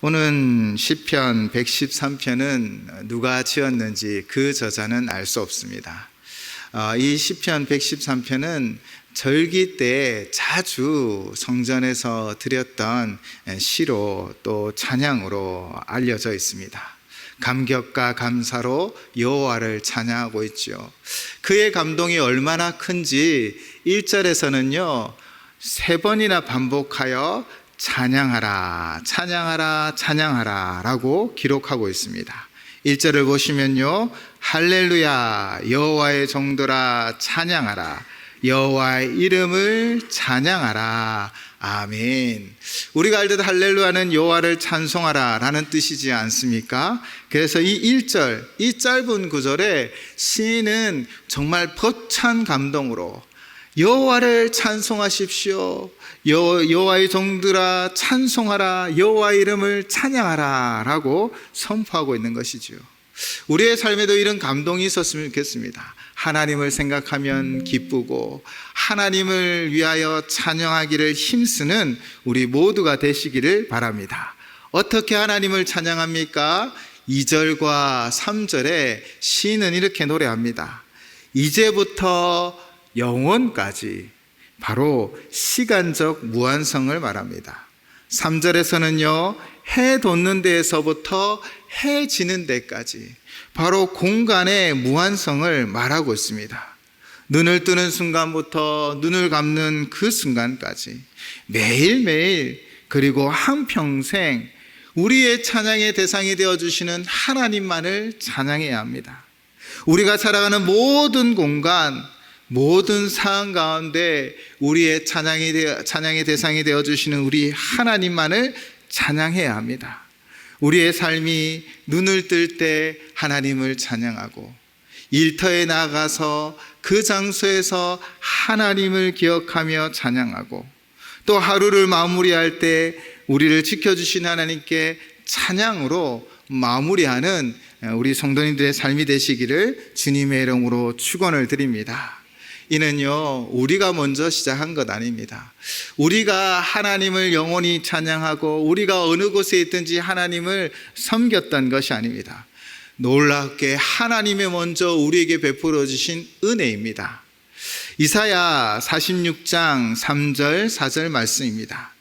오늘 시편 113편은 누가 지었는지 그 저자는 알 수 없습니다. 이 시편 113편은 절기 때 자주 성전에서 드렸던 시로 또 찬양으로 알려져 있습니다. 감격과 감사로 여호와를 찬양하고 있죠. 그의 감동이 얼마나 큰지 1절에서는요 3번이나 반복하여 찬양하라, 찬양하라, 찬양하라 라고 기록하고 있습니다. 1절을 보시면요 할렐루야 여호와의 종들아 찬양하라, 여호와의 이름을 찬양하라. 아멘. 우리가 알듯 할렐루야는 여호와를 찬송하라 라는 뜻이지 않습니까? 그래서 이 1절, 이 짧은 구절에 시인은 정말 벅찬 감동으로 여호와를 찬송하십시오, 여호와의 종들아 찬송하라, 여호와의 이름을 찬양하라 라고 선포하고 있는 것이죠. 우리의 삶에도 이런 감동이 있었으면 좋겠습니다. 하나님을 생각하면 기쁘고 하나님을 위하여 찬양하기를 힘쓰는 우리 모두가 되시기를 바랍니다. 어떻게 하나님을 찬양합니까? 2절과 3절에 시인은 이렇게 노래합니다. 이제부터 영원까지, 바로 시간적 무한성을 말합니다. 3절에서는요 해 돋는 데에서부터 해 지는 데까지, 바로 공간의 무한성을 말하고 있습니다. 눈을 뜨는 순간부터 눈을 감는 그 순간까지 매일매일, 그리고 한평생 우리의 찬양의 대상이 되어주시는 하나님만을 찬양해야 합니다. 우리가 살아가는 모든 공간, 모든 상황 가운데 우리의 찬양의 대상이 되어주시는 우리 하나님만을 찬양해야 합니다. 우리의 삶이 눈을 뜰 때 하나님을 찬양하고, 일터에 나가서 그 장소에서 하나님을 기억하며 찬양하고, 또 하루를 마무리할 때 우리를 지켜주신 하나님께 찬양으로 마무리하는 우리 성도님들의 삶이 되시기를 주님의 이름으로 축원을 드립니다. 이는요 우리가 먼저 시작한 것 아닙니다. 우리가 하나님을 영원히 찬양하고 우리가 어느 곳에 있든지 하나님을 섬겼던 것이 아닙니다. 놀랍게 하나님이 먼저 우리에게 베풀어 주신 은혜입니다. 이사야 46장 3절 4절 말씀입니다.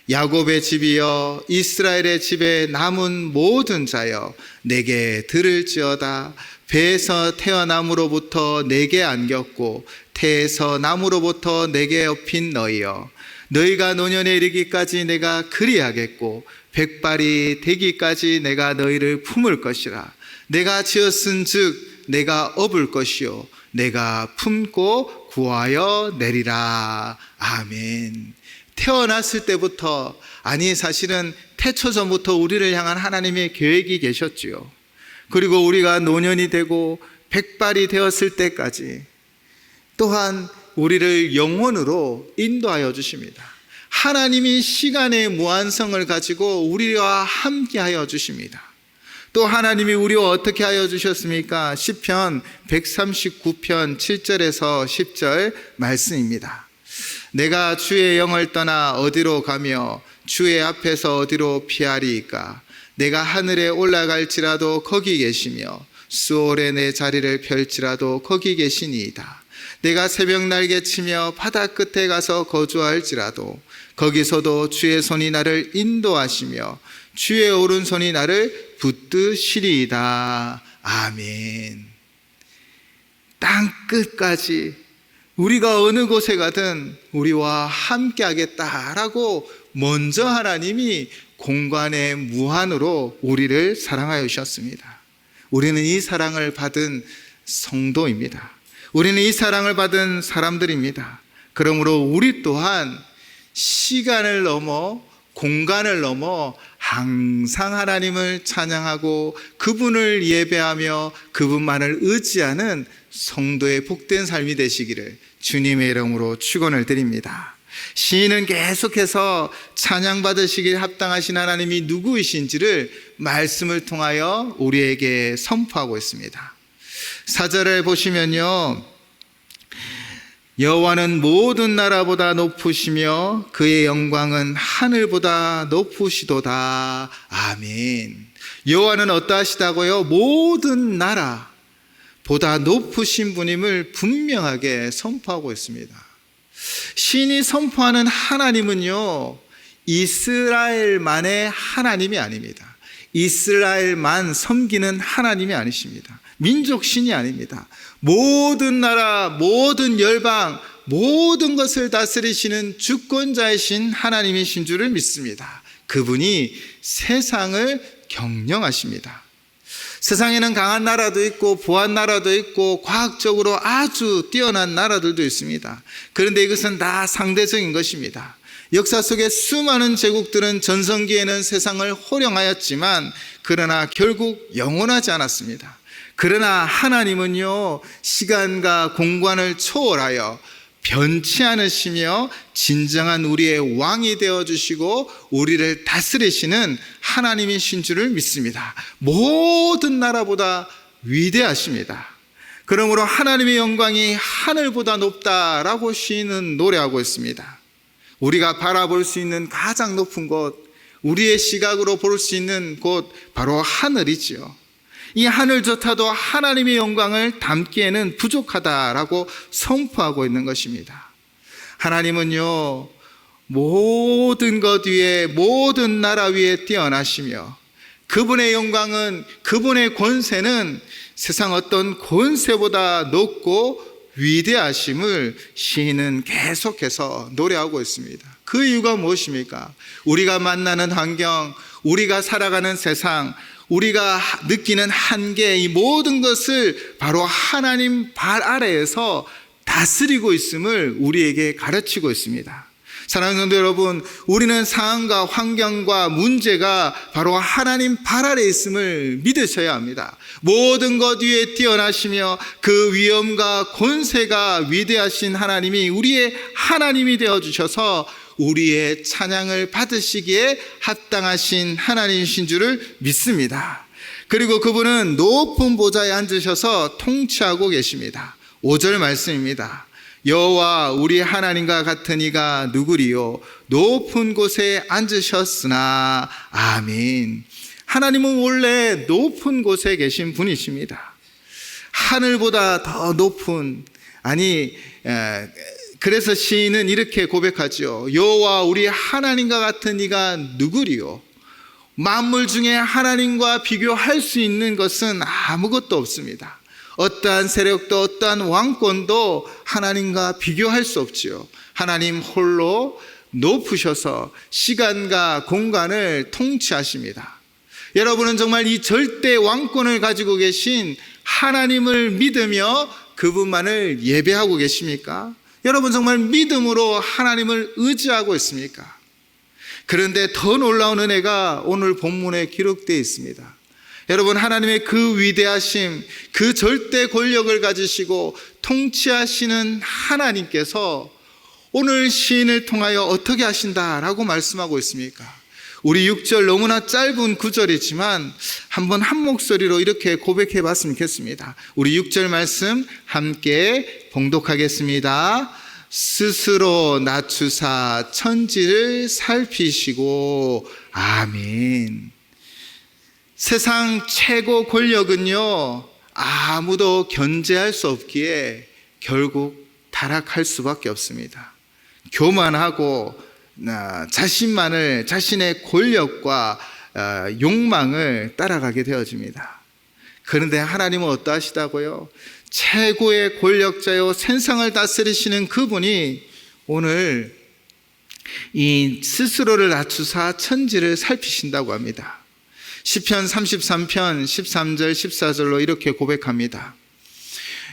야곱의 집이여, 이스라엘의 집에 남은 모든 자여, 내게 들을지어다. 배에서 태어남으로부터 내게 안겼고 태에서 남으로부터 내게 업힌 너희여, 너희가 노년에 이르기까지 내가 그리하겠고 백발이 되기까지 내가 너희를 품을 것이라. 내가 지었은즉 내가 업을 것이요 내가 품고 구하여 내리라. 아멘. 태어났을 때부터, 아니 사실은 태초전부터 우리를 향한 하나님의 계획이 계셨지요. 그리고 우리가 노년이 되고 백발이 되었을 때까지 또한 우리를 영원으로 인도하여 주십니다. 하나님이 시간의 무한성을 가지고 우리와 함께하여 주십니다. 또 하나님이 우리와 어떻게 하여 주셨습니까? 시편 139편 7절에서 10절 말씀입니다. 내가 주의 영을 떠나 어디로 가며 주의 앞에서 어디로 피하리이까? 내가 하늘에 올라갈지라도 거기 계시며 수월에 내 자리를 펼지라도 거기 계시니이다. 내가 새벽 날개 치며 바다 끝에 가서 거주할지라도 거기서도 주의 손이 나를 인도하시며 주의 오른손이 나를 붙드시리이다. 아멘. 땅 끝까지 우리가 어느 곳에 가든 우리와 함께 하겠다라고 먼저 하나님이 공간의 무한으로 우리를 사랑하여 주셨습니다. 우리는 이 사랑을 받은 성도입니다. 우리는 이 사랑을 받은 사람들입니다. 그러므로 우리 또한 시간을 넘어 공간을 넘어 항상 하나님을 찬양하고 그분을 예배하며 그분만을 의지하는 성도의 복된 삶이 되시기를 주님의 이름으로 축원을 드립니다. 시인은 계속해서 찬양받으시기에 합당하신 하나님이 누구이신지를 말씀을 통하여 우리에게 선포하고 있습니다. 4절을 보시면요 여호와는 모든 나라보다 높으시며 그의 영광은 하늘보다 높으시도다. 아멘. 여호와는 어떠하시다고요? 모든 나라보다 높으신 분임을 분명하게 선포하고 있습니다. 신이 선포하는 하나님은요, 이스라엘만의 하나님이 아닙니다. 이스라엘만 섬기는 하나님이 아니십니다. 민족신이 아닙니다. 모든 나라, 모든 열방, 모든 것을 다스리시는 주권자이신 하나님이신 줄을 믿습니다. 그분이 세상을 경영하십니다. 세상에는 강한 나라도 있고 부한 나라도 있고 과학적으로 아주 뛰어난 나라들도 있습니다. 그런데 이것은 다 상대적인 것입니다. 역사 속에 수많은 제국들은 전성기에는 세상을 호령하였지만 그러나 결국 영원하지 않았습니다. 그러나 하나님은요, 시간과 공간을 초월하여 변치 않으시며 진정한 우리의 왕이 되어주시고 우리를 다스리시는 하나님이신 줄을 믿습니다. 모든 나라보다 위대하십니다. 그러므로 하나님의 영광이 하늘보다 높다라고 시인은 노래하고 있습니다. 우리가 바라볼 수 있는 가장 높은 곳, 우리의 시각으로 볼 수 있는 곳, 바로 하늘이지요. 이 하늘조차도 하나님의 영광을 담기에는 부족하다라고 선포하고 있는 것입니다. 하나님은요, 모든 것 위에, 모든 나라 위에 뛰어나시며 그분의 영광은, 그분의 권세는 세상 어떤 권세보다 높고 위대하심을 시인은 계속해서 노래하고 있습니다. 그 이유가 무엇입니까? 우리가 만나는 환경, 우리가 살아가는 세상, 우리가 느끼는 한계, 이 모든 것을 바로 하나님 발 아래에서 다스리고 있음을 우리에게 가르치고 있습니다. 사랑하는 성도 여러분, 우리는 상황과 환경과 문제가 바로 하나님 발 아래에 있음을 믿으셔야 합니다. 모든 것 위에 뛰어나시며 그 위엄과 권세가 위대하신 하나님이 우리의 하나님이 되어주셔서 우리의 찬양을 받으시기에 합당하신 하나님이신 줄을 믿습니다. 그리고 그분은 높은 보좌에 앉으셔서 통치하고 계십니다. 5절 말씀입니다. 여호와 우리 하나님과 같은 이가 누구리요? 높은 곳에 앉으셨으나. 아멘. 하나님은 원래 높은 곳에 계신 분이십니다. 하늘보다 더 높은, 그래서 시인은 이렇게 고백하죠. 여호와 우리 하나님과 같은 이가 누구리요? 만물 중에 하나님과 비교할 수 있는 것은 아무것도 없습니다. 어떠한 세력도 어떠한 왕권도 하나님과 비교할 수 없지요. 하나님 홀로 높으셔서 시간과 공간을 통치하십니다. 여러분은 정말 이 절대 왕권을 가지고 계신 하나님을 믿으며 그분만을 예배하고 계십니까? 여러분 정말 믿음으로 하나님을 의지하고 있습니까? 그런데 더 놀라운 은혜가 오늘 본문에 기록되어 있습니다. 여러분, 하나님의 그 위대하심, 그 절대 권력을 가지시고 통치하시는 하나님께서 오늘 시인을 통하여 어떻게 하신다라고 말씀하고 있습니까? 우리 6절 너무나 짧은 구절이지만 한번 한 목소리로 이렇게 고백해 봤으면 좋겠습니다. 우리 6절 말씀 함께 봉독하겠습니다. 스스로 낮추사 천지를 살피시고. 아멘. 세상 최고 권력은요, 아무도 견제할 수 없기에 결국 타락할 수밖에 없습니다. 교만하고 자신의 권력과 욕망을 따라가게 되어집니다. 그런데 하나님은 어떠하시다고요? 최고의 권력자요 세상을 다스리시는 그분이 오늘 이 스스로를 낮추사 천지를 살피신다고 합니다. 시편 33편 13절 14절로 이렇게 고백합니다.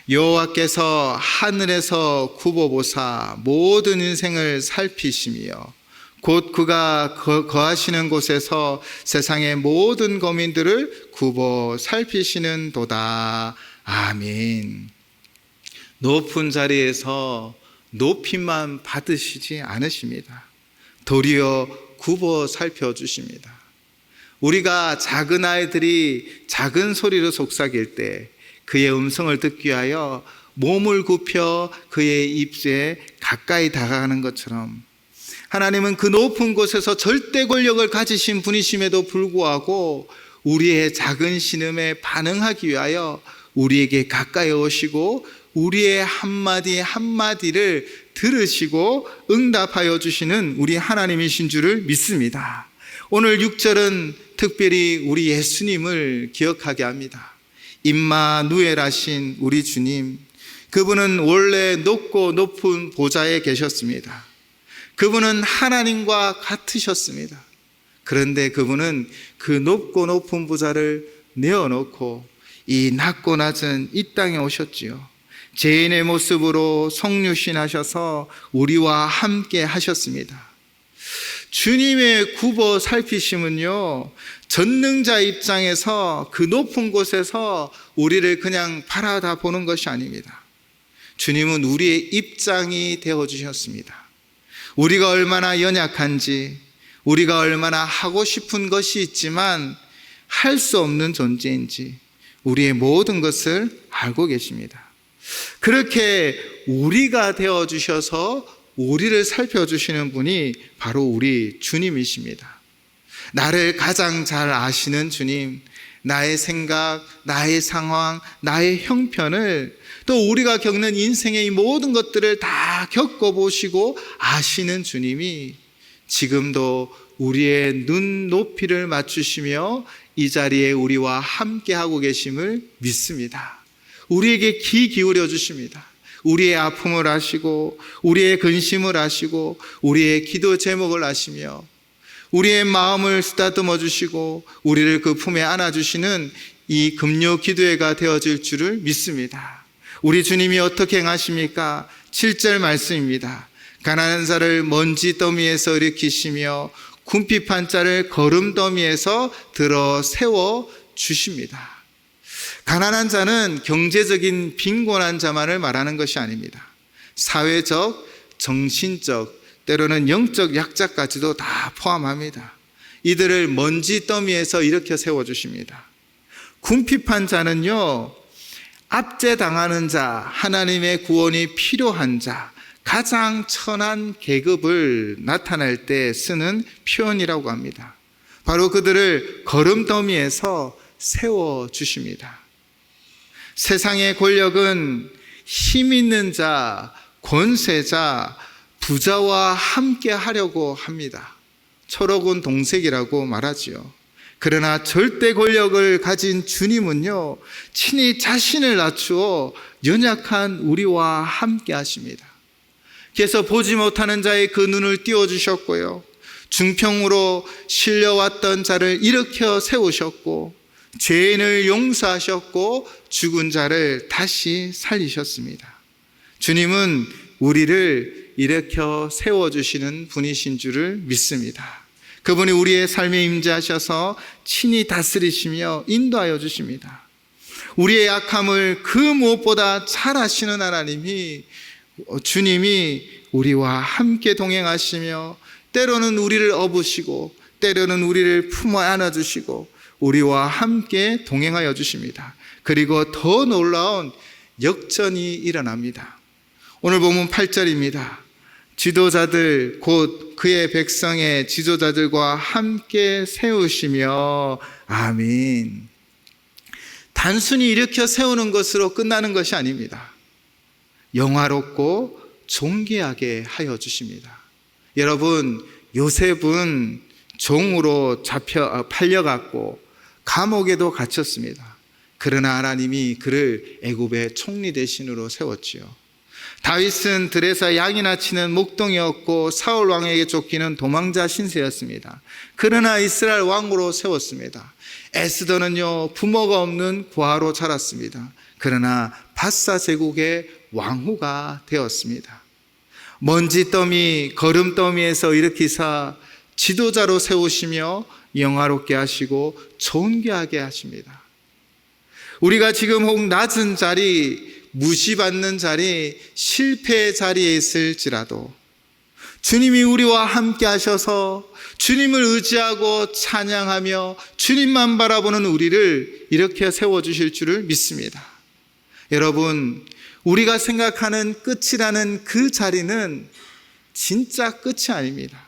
여호와께서 하늘에서 굽어보사 모든 인생을 살피시며 곧 그가 거하시는 곳에서 세상의 모든 거민들을 굽어 살피시는 도다. 아멘. 높은 자리에서 높임만 받으시지 않으십니다. 도리어 굽어 살펴주십니다. 우리가 작은 아이들이 작은 소리로 속삭일 때 그의 음성을 듣기 위하여 몸을 굽혀 그의 입에 가까이 다가가는 것처럼 하나님은 그 높은 곳에서 절대 권력을 가지신 분이심에도 불구하고 우리의 작은 신음에 반응하기 위하여 우리에게 가까이 오시고 우리의 한마디 한마디를 들으시고 응답하여 주시는 우리 하나님이신 줄을 믿습니다. 오늘 6절은 특별히 우리 예수님을 기억하게 합니다. 임마누엘하신 우리 주님, 그분은 원래 높고 높은 보좌에 계셨습니다. 그분은 하나님과 같으셨습니다. 그런데 그분은 그 높고 높은 보좌를 내어놓고 이 낮고 낮은 이 땅에 오셨지요. 죄인의 모습으로 성육신하셔서 우리와 함께 하셨습니다. 주님의 굽어 살피심은요, 전능자 입장에서 그 높은 곳에서 우리를 그냥 바라다 보는 것이 아닙니다. 주님은 우리의 입장이 되어주셨습니다. 우리가 얼마나 연약한지, 우리가 얼마나 하고 싶은 것이 있지만 할 수 없는 존재인지 우리의 모든 것을 알고 계십니다. 그렇게 우리가 되어주셔서 우리를 살펴주시는 분이 바로 우리 주님이십니다. 나를 가장 잘 아시는 주님, 나의 생각, 나의 상황, 나의 형편을 또 우리가 겪는 인생의 이 모든 것들을 다 겪어보시고 아시는 주님이 지금도 우리의 눈 높이를 맞추시며 이 자리에 우리와 함께하고 계심을 믿습니다. 우리에게 귀 기울여 주십니다. 우리의 아픔을 아시고 우리의 근심을 아시고 우리의 기도 제목을 아시며 우리의 마음을 쓰다듬어 주시고 우리를 그 품에 안아주시는 이 금요 기도회가 되어질 줄을 믿습니다. 우리 주님이 어떻게 행하십니까? 7절 말씀입니다. 가난한 자를 먼지 더미에서 일으키시며 궁핍한 자를 거름 더미에서 들어 세워 주십니다. 가난한 자는 경제적인 빈곤한 자만을 말하는 것이 아닙니다. 사회적, 정신적, 때로는 영적 약자까지도 다 포함합니다. 이들을 먼지 더미에서 일으켜 세워주십니다. 궁핍한 자는요, 압제당하는 자, 하나님의 구원이 필요한 자, 가장 천한 계급을 나타낼 때 쓰는 표현이라고 합니다. 바로 그들을 거름더미에서 세워주십니다. 세상의 권력은 힘 있는 자, 권세자, 부자와 함께 하려고 합니다. 철옥은 동색이라고 말하지요. 그러나 절대 권력을 가진 주님은요, 친히 자신을 낮추어 연약한 우리와 함께 하십니다. 그래서 보지 못하는 자의 그 눈을 띄워주셨고요, 중평으로 실려왔던 자를 일으켜 세우셨고, 죄인을 용서하셨고, 죽은 자를 다시 살리셨습니다. 주님은 우리를 일으켜 세워주시는 분이신 줄을 믿습니다. 그분이 우리의 삶에 임재하셔서 친히 다스리시며 인도하여 주십니다. 우리의 약함을 그 무엇보다 잘 아시는 하나님이, 주님이 우리와 함께 동행하시며 때로는 우리를 업으시고 때로는 우리를 품어 안아주시고 우리와 함께 동행하여 주십니다. 그리고 더 놀라운 역전이 일어납니다. 오늘 본문 8절입니다. 지도자들 곧 그의 백성의 지도자들과 함께 세우시며 아멘. 단순히 일으켜 세우는 것으로 끝나는 것이 아닙니다. 영화롭고 존귀하게 하여 주십니다. 여러분, 요셉은 종으로 팔려갔고 감옥에도 갇혔습니다. 그러나 하나님이 그를 애굽의 총리 대신으로 세웠지요. 다윗은 들에서 양이나 치는 목동이었고 사울 왕에게 쫓기는 도망자 신세였습니다. 그러나 이스라엘 왕으로 세웠습니다. 에스더는요, 부모가 없는 고아로 자랐습니다. 그러나 바사 제국의 왕후가 되었습니다. 먼지더미, 거름더미에서 일으키사 지도자로 세우시며 영화롭게 하시고 존귀하게 하십니다. 우리가 지금 혹 낮은 자리, 무시받는 자리, 실패의 자리에 있을지라도 주님이 우리와 함께 하셔서 주님을 의지하고 찬양하며 주님만 바라보는 우리를 이렇게 세워주실 줄을 믿습니다. 여러분, 우리가 생각하는 끝이라는 그 자리는 진짜 끝이 아닙니다.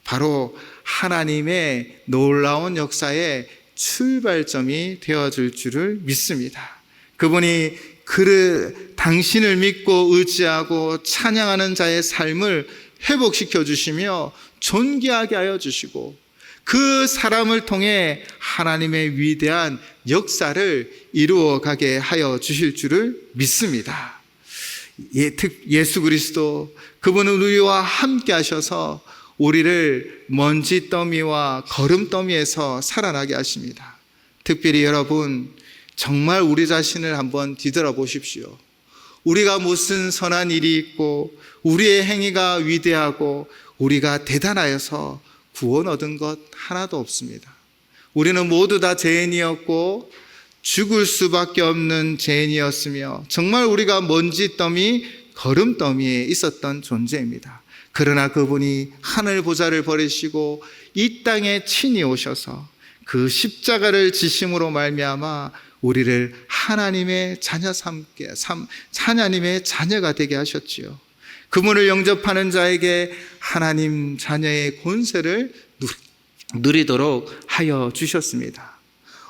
바로 하나님의 놀라운 역사의 출발점이 되어줄 줄을 믿습니다. 그분이 당신을 믿고 의지하고 찬양하는 자의 삶을 회복시켜 주시며 존귀하게 하여 주시고, 그 사람을 통해 하나님의 위대한 역사를 이루어가게 하여 주실 줄을 믿습니다. 예수 그리스도, 그분은 우리와 함께 하셔서 우리를 먼지 더미와 거름 더미에서 살아나게 하십니다. 특별히 여러분, 정말 우리 자신을 한번 뒤돌아보십시오. 우리가 무슨 선한 일이 있고 우리의 행위가 위대하고 우리가 대단하여서 구원 얻은 것 하나도 없습니다. 우리는 모두 다 죄인이었고 죽을 수밖에 없는 죄인이었으며 정말 우리가 먼지 더미, 거름 더미에 있었던 존재입니다. 그러나 그분이 하늘 보좌를 버리시고 이 땅에 친히 오셔서 그 십자가를 지심으로 말미암아 우리를 하나님의 하나님의 자녀가 되게 하셨지요. 그분을 영접하는 자에게 하나님 자녀의 권세를 누리도록 하여 주셨습니다.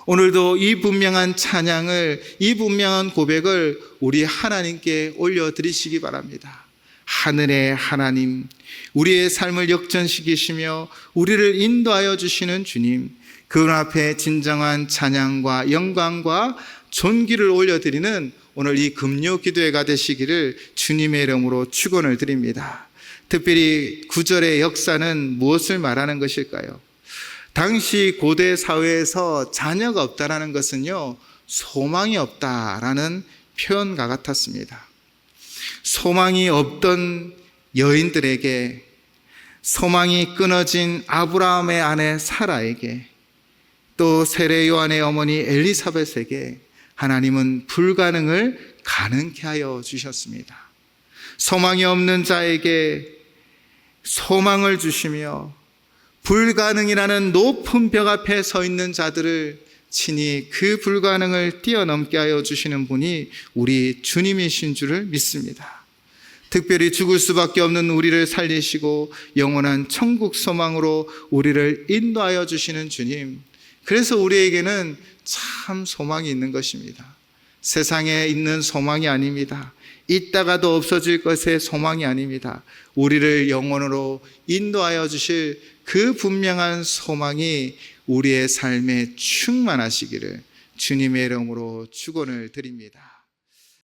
오늘도 이 분명한 찬양을, 이 분명한 고백을 우리 하나님께 올려드리시기 바랍니다. 하늘의 하나님, 우리의 삶을 역전시키시며 우리를 인도하여 주시는 주님, 그분 앞에 진정한 찬양과 영광과 존귀를 올려드리는 오늘 이 금요 기도회가 되시기를 주님의 이름으로 축원을 드립니다. 특별히 9절의 역사는 무엇을 말하는 것일까요? 당시 고대 사회에서 자녀가 없다라는 것은요, 소망이 없다라는 표현과 같았습니다. 소망이 없던 여인들에게, 소망이 끊어진 아브라함의 아내 사라에게, 또 세례 요한의 어머니 엘리사벳에게 하나님은 불가능을 가능케 하여 주셨습니다. 소망이 없는 자에게 소망을 주시며 불가능이라는 높은 벽 앞에 서 있는 자들을 친히 그 불가능을 뛰어넘게 하여 주시는 분이 우리 주님이신 줄을 믿습니다. 특별히 죽을 수밖에 없는 우리를 살리시고 영원한 천국 소망으로 우리를 인도하여 주시는 주님, 그래서 우리에게는 참 소망이 있는 것입니다. 세상에 있는 소망이 아닙니다. 있다가도 없어질 것의 소망이 아닙니다. 우리를 영원으로 인도하여 주실 그 분명한 소망이 우리의 삶에 충만하시기를 주님의 이름으로 축원을 드립니다.